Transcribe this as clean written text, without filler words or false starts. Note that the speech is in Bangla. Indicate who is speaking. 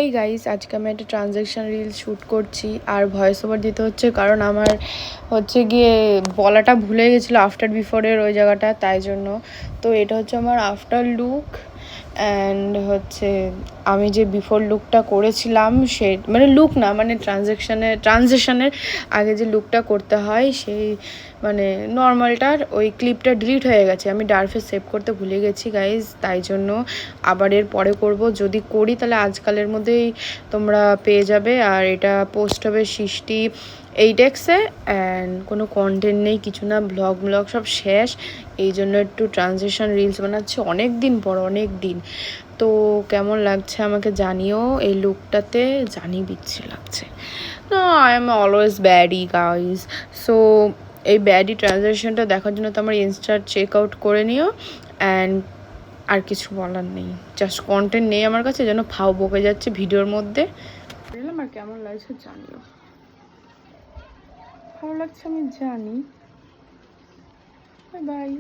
Speaker 1: এই গাইস, আজকে আমি একটা ট্রানজ্যাকশন রিল শ্যুট করছি আর ভয়েস ওভার দিতে হচ্ছে, কারণ আমার হচ্ছে গিয়ে বলাটা ভুলে গেছিলো আফটার বিফোরের ওই জায়গাটা, তাই জন্য। তো এটা হচ্ছে আমার আফটার লুক অ্যান্ড হচ্ছে আমি যে বিফোর লুকটা করেছিলাম সে মানে লুক না, মানে ট্রানজেকশনের আগে যে লুকটা করতে হয় সেই মানে নর্মালটার ওই ক্লিপটা ডিলিট হয়ে গেছে, আমি ডার্ফে সেভ করতে ভুলে গেছি গাইজ, তাই জন্য আবার এর পরে করব। যদি করি তাহলে আজকালের মধ্যেই তোমরা পেয়ে যাবে। আর এটা পোস্ট হবে 68X-এ অ্যান্ড কোনো কন্টেন্ট নেই, কিছু না, ব্লগ সব শেষ। এই জন্য একটু ট্রানজিশন রিলস বানাচ্ছি অনেক দিন পর, অনেক দিন। তো কেমন লাগছে আমাকে জানিও এই লুকটাতে, জানি বিচ্ছি লাগছে না, I am always baddie guys. So এই ব্যাডি ট্রানজ্যাকশনটা দেখার জন্য তো আমার ইনস্টা চেক আউট করে নিও। অ্যান্ড আর কিছু বলার নেই, জাস্ট কন্টেন্ট নেই আমার কাছে, যেন ফাও বকে যাচ্ছে ভিডিওর মধ্যে। আর কেমন লাগছে জানিও, ভালো লাগছে আমি জানি। Bye bye.